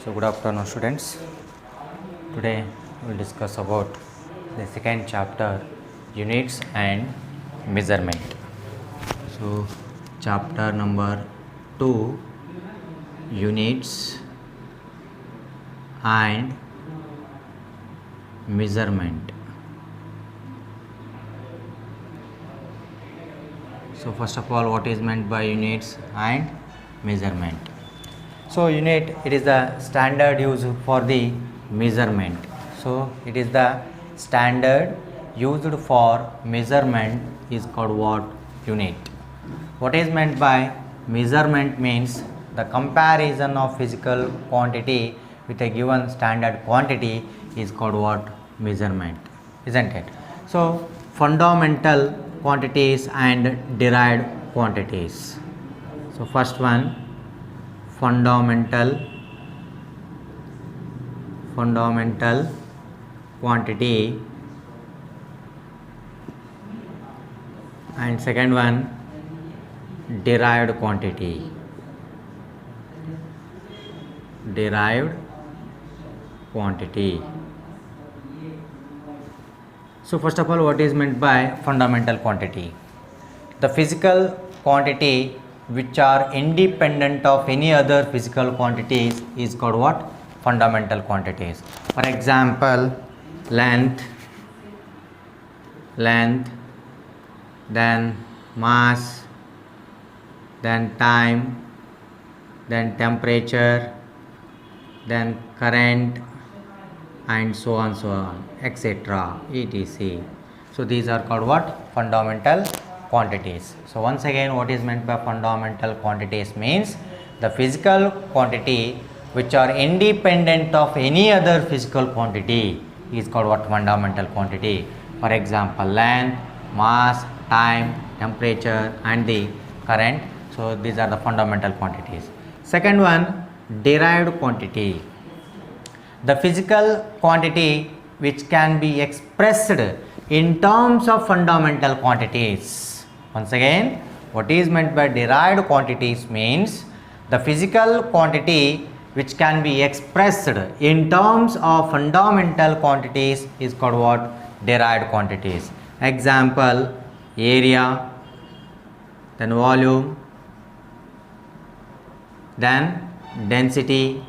So good afternoon students. Today we will discuss about the second chapter, units and measurement. So chapter number 2, units and measurement. So first of all, what is meant by units and measurement? So unit, it is the standard used for the measurement. So it is the standard used for measurement is called what? Unit. What is meant by measurement means the comparison of physical quantity with a given standard quantity is called what? Measurement, isn't it? So fundamental quantities and derived quantities. So first one, fundamental quantity, and second one, derived quantity. So first of all, what is meant by fundamental quantity? The physical quantity which are independent of any other physical quantities is called what? Fundamental quantities. For example, length, then mass, then time, then temperature, then current, and so on, etc. etc. So these are called what? Fundamental quantities. So once again, what is meant by fundamental quantities means the physical quantity which are independent of any other physical quantity is called what? Fundamental quantity. For example, length, mass, time, temperature, and the current. So these are the fundamental quantities. Second one, derived quantity. The physical quantity which can be expressed in terms of fundamental quantities. Once again, what is meant by derived quantities means the physical quantity which can be expressed in terms of fundamental quantities is called what? Derived quantities. Example, area, then volume, then density,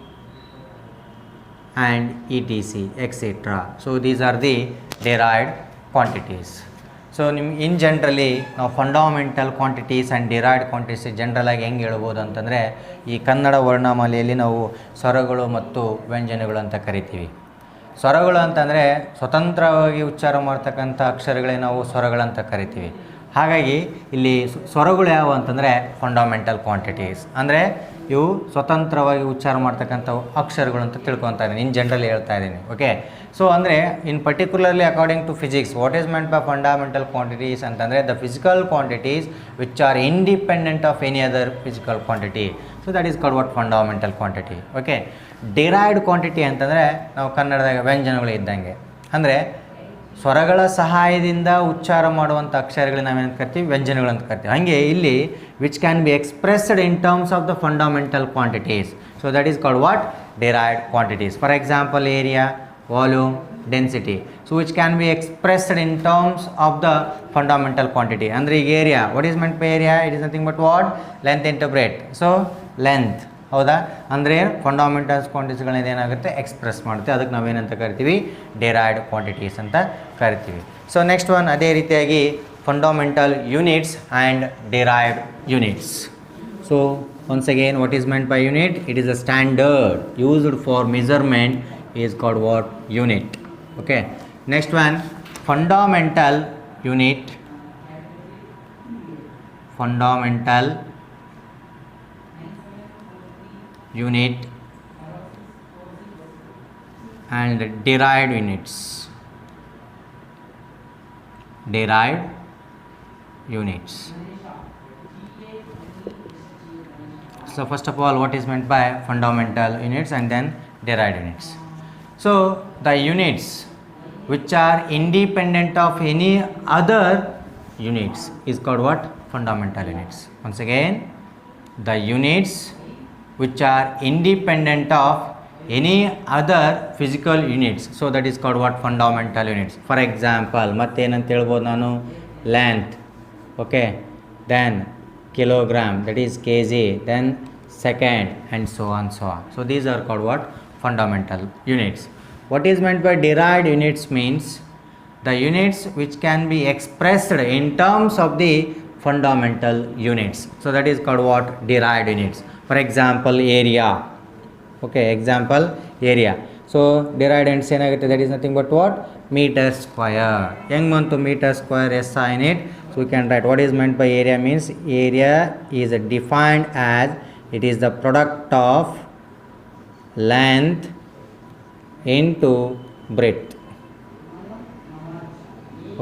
and etc, etc. So these are the derived quantities. So in generally ನಾವು fundamental quantities and derived quantities ಜನರಲಾಗಿ ಹೆಂಗೆ ಹೇಳ್ಬೋದು ಅಂತಂದರೆ, ಈ ಕನ್ನಡ ವರ್ಣಮಾಲೆಯಲ್ಲಿ ನಾವು ಸ್ವರಗಳು ಮತ್ತು ವ್ಯಂಜನಗಳು ಅಂತ ಕರಿತೀವಿ. ಸ್ವರಗಳು ಅಂತಂದರೆ ಸ್ವತಂತ್ರವಾಗಿ ಉಚ್ಚಾರ ಮಾಡ್ತಕ್ಕಂಥ ಅಕ್ಷರಗಳೇ ನಾವು ಸ್ವರಗಳಂತ ಕರಿತೀವಿ. ಹಾಗಾಗಿ ಇಲ್ಲಿ ಸ್ವರಗಳು ಯಾವುವು ಅಂತಂದರೆ ಫಂಡಮೆಂಟಲ್ ಕ್ವಾಂಟಿಟೀಸ್, ಅಂದರೆ ಇವು ಸ್ವತಂತ್ರವಾಗಿ ಉಚ್ಚಾರ ಮಾಡ್ತಕ್ಕಂಥ ಅಕ್ಷರಗಳು ಅಂತ ತಿಳ್ಕೊತಾ ಇದ್ದೀನಿ, ಇನ್ ಜನರಲಿ ಹೇಳ್ತಾ ಇದ್ದೀನಿ. ಓಕೆ, ಸೊ ಅಂದರೆ in particularly according to physics, what is meant by fundamental quantities ಅಂತಂದರೆ the physical quantities which are independent of any other physical quantity. So that is called what? Fundamental quantity. Okay, derived quantity ಅಂತಂದರೆ ನಾವು ಕನ್ನಡದಾಗ ವ್ಯಂಜನಗಳು ಇದ್ದಂಗೆ, ಅಂದರೆ ಸ್ವರಗಳ ಸಹಾಯದಿಂದ ಉಚ್ಚಾರ ಮಾಡುವಂಥ ಅಕ್ಷರಗಳು ನಾವೇನು ಕರಿತೀವಿ? ವ್ಯಂಜನಗಳು ಅಂತ ಕರಿತೀವಿ. ಹಾಗೆ ಇಲ್ಲಿ which can be expressed in terms of the fundamental quantities. So that is called what? Derived quantities. For example, area, volume, density. So which can be expressed in terms of the fundamental quantity. ಅಂದರೆ ಈಗ area, what is meant by area? It is nothing but what? Length into breadth. So length, ಹೌದಾ? ಅಂದರೆ fundamentals ಕ್ವಾಂಟಿಟೀಸ್ಗಳನ್ನ ಏನಾಗುತ್ತೆ? Express ಮಾಡುತ್ತೆ. ಅದಕ್ಕೆ ನಾವೇನಂತ ಕರಿತೀವಿ? Derived quantities ಅಂತ ಕರಿತೀವಿ. ಸೊ ನೆಕ್ಸ್ಟ್ ಒನ್, ಅದೇ ರೀತಿಯಾಗಿ fundamental units and derived units. So once again, what is meant by unit? It is a standard used for measurement is called what? Unit. Okay, next one, fundamental unit and derived units. So first of all, what is meant by fundamental units and then derived units? So the units which are independent of any other units is called what? Fundamental units. Once again, the units which are independent of any other physical units. So that is called what? Fundamental units. For example, ಮತ್ತೇನಂತ ಹೇಳ್ಬೋದು ನಾನು? Length, okay, then kilogram, that is kg, then second, and so on. So these are called what? Fundamental units. What is meant by derived units means the units which can be expressed in terms of the fundamental units. So that is called what? Derived units. For example, area. Okay, example, area. So derived units ಏನಾಗುತ್ತೆ? That is nothing but what? Meter square. ಹೆಂಗೆ ಬಂತು meter square SI in it? So we can write what is meant by area means area is defined as it is the product of length into breadth.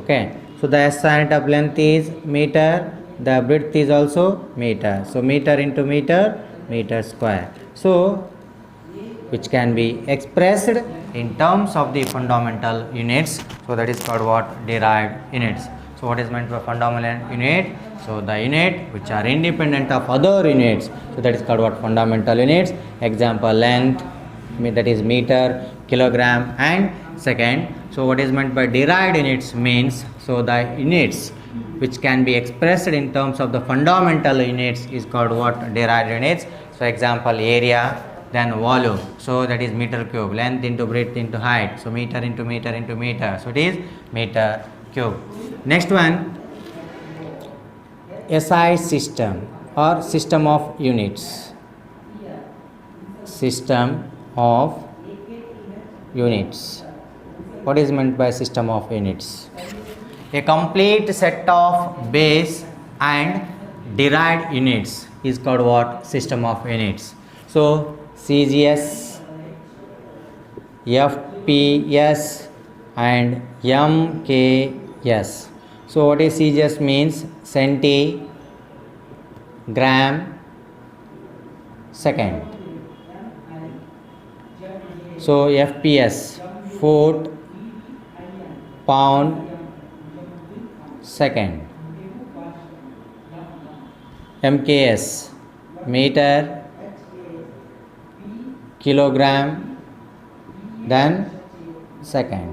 Okay, so the SI unit of length is meter, the breadth is also meter. So meter into meter, meter square. So which can be expressed in terms of the fundamental units. So that is called what? Derived units. So what is meant by fundamental unit? So the unit which are independent of other units. So that is called what? Fundamental units. Example, length, that is meter, kilogram, and second. So what is meant by derived units means, so the units which can be expressed in terms of the fundamental units is called what? Derived units. So example, area, then volume, so that is meter cube, length into breadth into height, so meter into meter into meter, so it is meter cube. Next one, SI system or system of units. System of units. What is meant by system of units? A complete set of base and derived units is called what? System of units. So CGS, FPS, and MKS. So what is CGS means? Centigram second. So FPS, foot, pound second. MKS, meter, kilogram, then second.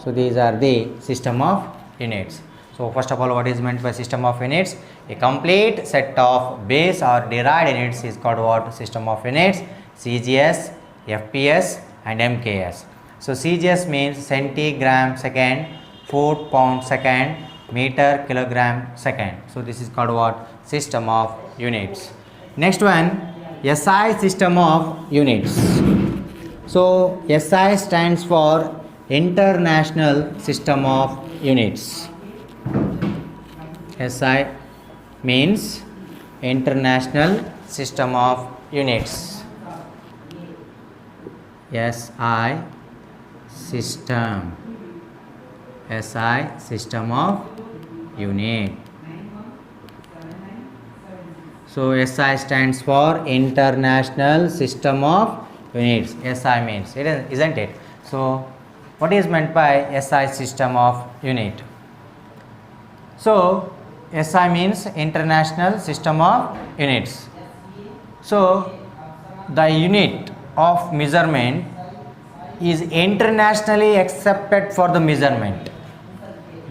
So these are the system of units. So first of all, what is meant by system of units? A complete set of base or derived units is called what? System of units. CGS, FPS, and MKS. So CGS means centigram second, foot, pound second, meter, kilogram second. So this is called what? System of units. Next one, SI system of units. So SI stands for International System of Units. SI means International System of Units. SI system. SI system of unit. So SI stands for International System of Units. SI means, isn't it? So what is meant by SI system of unit? So SI means International System of Units. So the unit of measurement is internationally accepted for the measurement.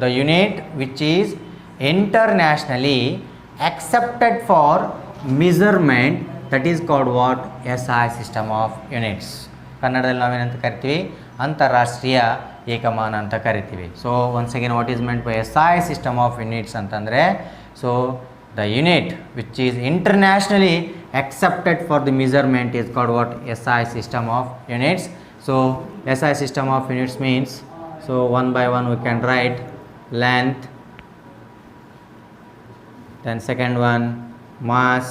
The unit which is internationally accepted for measurement, that is called what? SI system of units. ಕನ್ನಡದಲ್ಲಿ ನಾವೇನಂತ ಕರಿತೀವಿ? ಅಂತಾರಾಷ್ಟ್ರೀಯ ಏಕಮಾನ ಅಂತ ಕರಿತೀವಿ. So once again, what is meant by SI system of units ಅಂತಂದರೆ, so the unit which is internationally accepted for the measurement is called what? SI system of units. So SI system of units means, so one by one we can write length, then second one mass,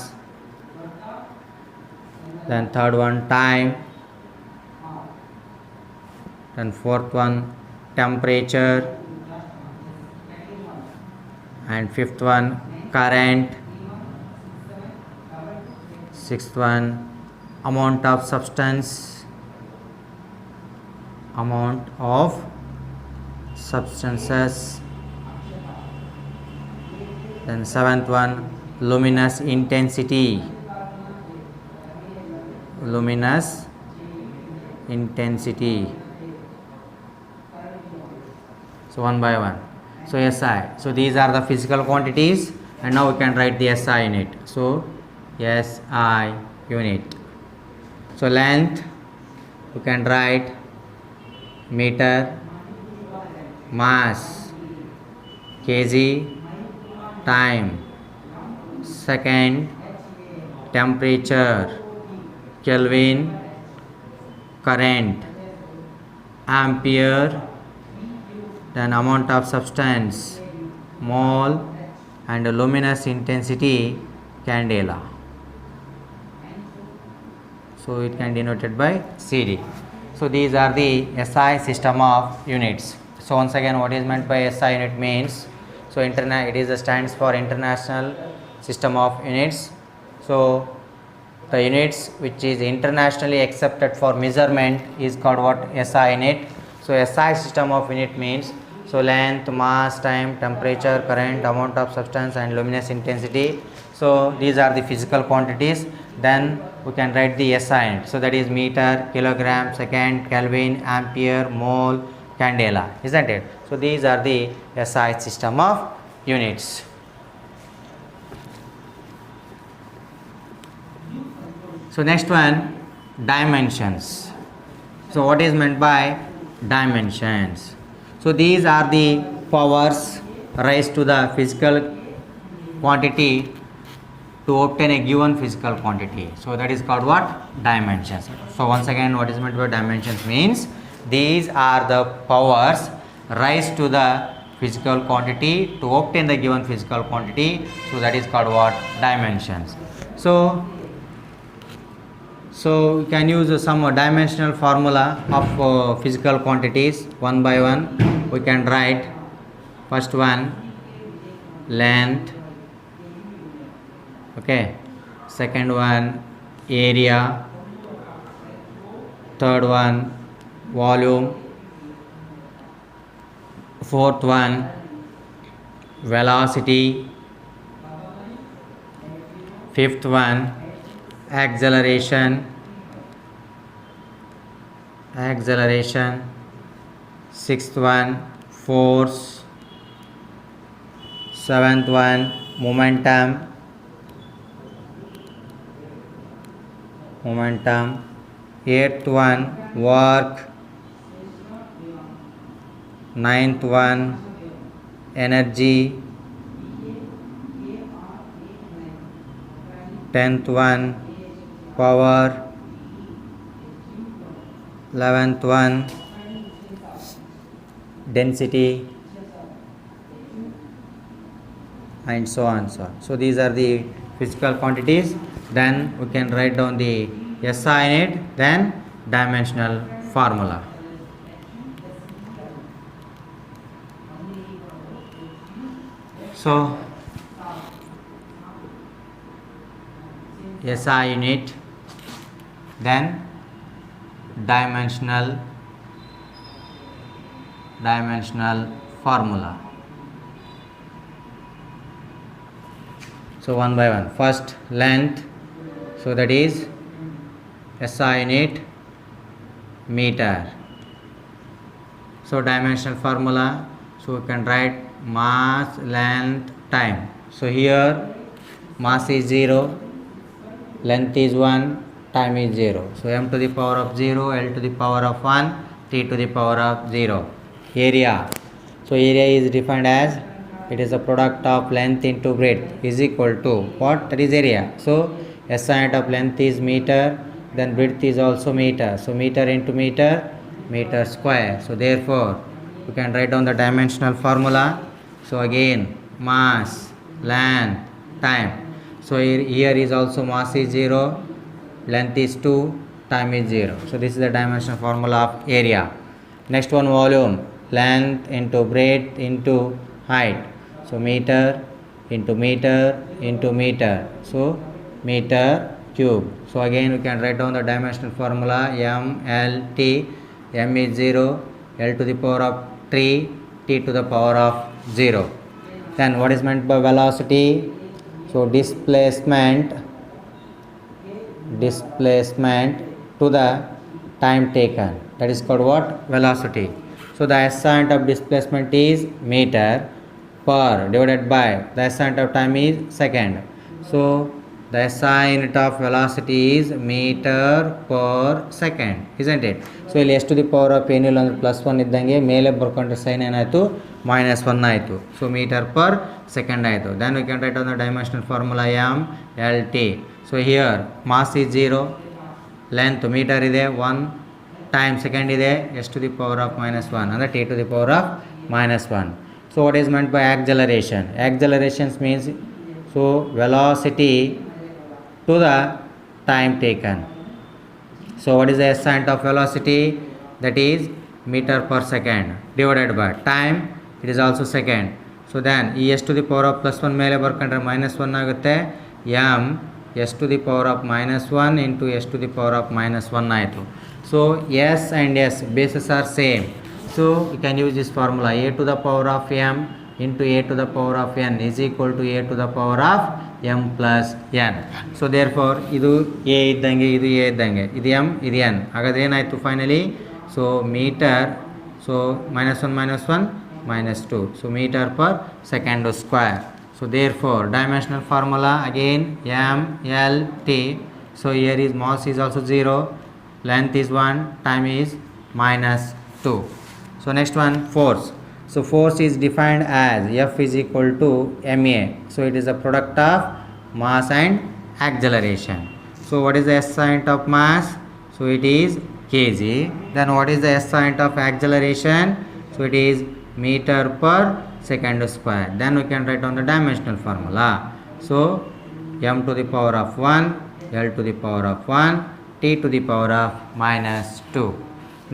then third one time, then fourth one temperature, and fifth one current, sixth one amount of substance, amount of substances, then seventh one luminous intensity, luminous intensity. So one by one. So SI. So these are the physical quantities, and now we can write the SI unit. So SI unit. So length, you can write meter, mass, kg, time, second, temperature, Kelvin, current, ampere, then amount of substance, mole, and luminous intensity, candela. So it can be denoted by CD. So these are the SI system of units. So once again, what is meant by SI unit means, so it is stands for International System of Units. So the units which is internationally accepted for measurement is called what? SI unit. So SI system of unit means, so length, mass, time, temperature, current, amount of substance, and luminous intensity. So these are the physical quantities. Then we can write the SI unit. So that is meter, kilogram, second, Kelvin, ampere, mole, candela, isn't it? So these are the SI system of units. So next one, dimensions. So what is meant by dimensions? So these are the powers raised to the physical quantity to obtain a given physical quantity. So that is called what? Dimensions. So once again, what is meant by dimensions means, these are the powers raised to the physical quantity to obtain the given physical quantity. So that is called what? Dimensions. So we can use some dimensional formula of physical quantities one by one. We can write first one, length, okay, second one, area, third one, volume, fourth one, velocity, fifth one, acceleration, sixth one, force, seventh one, momentum, eighth one, work, ninth one, energy, 10th one, power, 11th one, density, and so on. So these are the physical quantities. Then we can write down the SI unit, then dimensional formula. So SI unit, then dimensional formula. So one by one. First, length. So that is SI unit, meter. So dimensional formula. So we can write mass, length, time. So here mass is 0, length is 1, time is 0. So m to the power of 0, l to the power of 1, t to the power of 0. Area. So area is defined as, it is a product of length into breadth is equal to what? That is area. So SI unit of length is meter, then breadth is also meter. So meter into meter, meter square. So therefore we can write down the dimensional formula. So again, mass, length, time. So here is also mass is 0, length is 2, time is 0. So this is the dimensional formula of area. Next one, volume, length into breadth into height. So meter into meter into meter. So meter cube. So again we can write down the dimensional formula m, l, t. M is 0, l to the power of 3, t to the power of 0. Then what is meant by velocity? So displacement displacement to the time taken. That is called what? Velocity. So the SI unit of displacement is meter per divided by the SI unit of time is second. So the SI unit of velocity is meter per second, isn't it? So ಇಲ್ಲಿ ಎಷ್ಟು the power of ಏನಿಲ್ಲ ಅಂದರೆ +1 ಇದ್ದಂಗೆ ಮೇಲೆ ಬರ್ಕೊಂಡ್ರೆ sign ಏನಾಯಿತು -1 ಆಯಿತು. So meter per second ಆಯಿತು. Then we can write on the dimensional formula MLT. So here mass is 0, length meter ಇದೆ 1, ಟೈಮ್ ಸೆಕೆಂಡ್ ಇದೆ ಎಷ್ಟು ದಿ ಪವರ್ ಆಫ್ -1 ಅಂದರೆ T to the power of -1. So what is meant by acceleration? Accelerations means so velocity to the time taken. So what is the SI unit of velocity? That is meter per second divided by time, it is also second. So then e s to the power of +1 ಮೇಲೆ ಬರ್ಕೊಂಡ್ರೆ -1 ಆಗುತ್ತೆ. m s to the power of -1 into s to the power of -1 ಆಯಿತು. So s and s bases are same. So you can use this formula a to the power of m into a to the power of n is equal to a to the power of m plus n. So therefore ಇದು a ಇದ್ದಂಗೆ ಇದು a ಇದ್ದಂಗೆ ಇದು m ಇದು n. ಹಾಗಾದ್ರೆ ಏನಾಯಿತು finally? So meter so -1 -2. So meter per second square. So therefore dimensional formula again MLT. So here is mass is also 0, length is 1, time is -2. So next one, force. So force is defined as F is equal to ma. So it is a product of mass and acceleration. So what is the SI unit of mass? So it is kg. Then what is the SI unit of acceleration? So it is meter per second square. Then we can write on the dimensional formula. So m to the power of 1, L to the power of 1, T to the power of -2.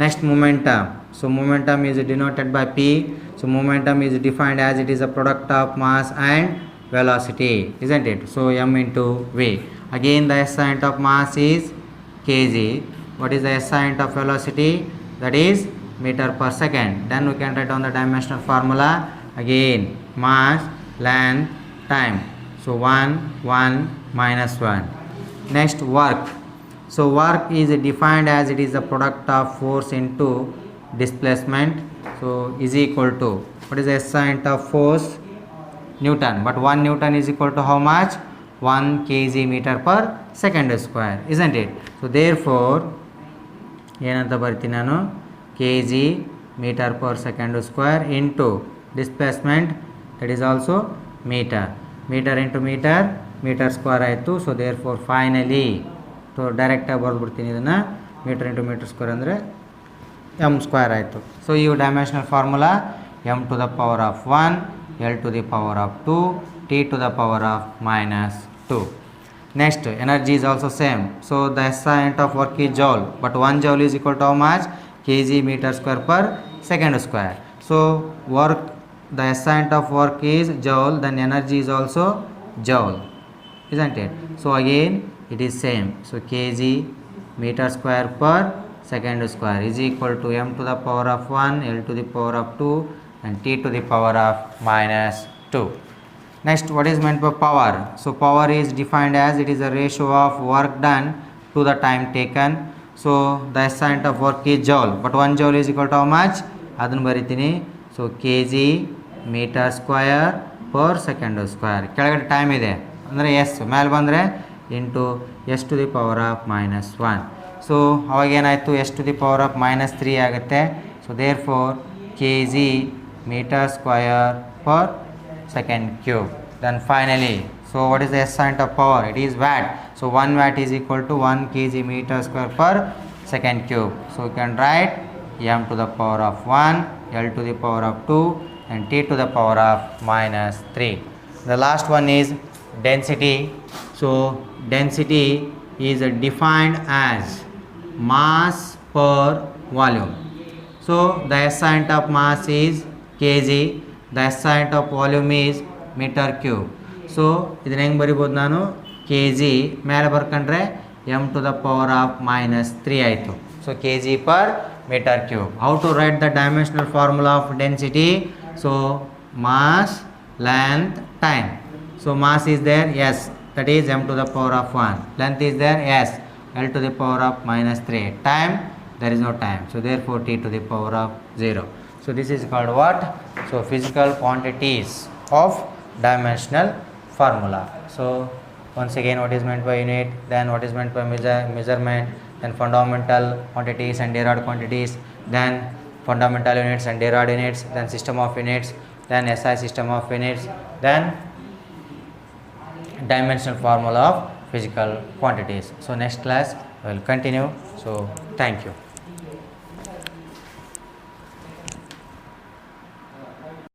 Next, momentum. So momentum is denoted by P. So momentum is defined as it is a product of mass and velocity, isn't it? So m into v. Again the SI unit of mass is kg. What is the SI unit of velocity? That is meter per second. Then we can write on the dimensional formula. Again mass, length, time. So 1 1 -1. Next, work. So work is defined as it is the product of force into displacement. So is equal to, what is the SI unit of force? Newton. But 1 Newton is equal to how much? 1 kg meter per second square, isn't it? So therefore ಏನಂತ ಬರ್ತೀನಿ ನಾನು kg meter per second square into displacement, that is also meter. Meter into meter, meter square ಆಯಿತು. So therefore finally so ಡೈರೆಕ್ಟಾಗಿ ಬರೆದ್ಬಿಡ್ತೀನಿ ಇದನ್ನು, metre into metre square ಅಂದರೆ m square ಆಯಿತು. So ಈ dimensional formula m to the power of 1, L to the power of 2, T to the power of -2. Next, energy is also same. So the SI unit of work is joule, but 1 joule is equal to how much? Kg meter square per second square. So work, the SI unit of work is joule, then energy is also joule, isn't it? So again it is same. So kg meter square per second square is equal to m to the power of 1, L to the power of 2 and T to the power of -2. Next, what is meant by power? So power is defined as it is a ratio of work done to the time taken. So the SI unit of work is joule, but 1 joule is equal to how much? ಅದನ್ನು ಬರಿತೀನಿ. So kg meter square per second square. ಕೆಳಗಡೆ time ಇದೆ ಅಂದರೆ s, ಮೇಲೆ ಬಂದರೆ into s to the power of -1. So ಅವಾಗೇನಾಯಿತು, s to the power of -3 ಆಗುತ್ತೆ. So therefore kg meter square per second cube. Then finally, so what is the SI unit of power? It is watt. So 1 watt is equal to 1 kg meter square per second cube. So you can write m to the power of 1, L to the power of 2 and T to the power of -3. The last one is density. So density is defined as mass per volume. So the SI unit of mass is kg, the SI unit of volume is meter cube. So ಇದನ್ನ ಹೆಂಗೆ ಬರಿಬೋದು ನಾನು, kg ಮೇಲೆ ಬರ್ಕೊಂಡ್ರೆ m to the power of -3 ಆಯಿತು. So kg per meter cube. How to write the dimensional formula of density? So mass, length, time. So mass is there, yes, that is m to the power of 1. Length is there, yes, L to the power of minus 3. Time, there is no time. So therefore T to the power of 0. So this is called what? So physical quantities of dimensional formula. So once again, what is meant by unit, then what is meant by measurement, then fundamental quantities and derived quantities, then fundamental units and derived units, then system of units, then SI system of units, then dimensional formula of physical quantities. So next class we will continue. So thank you.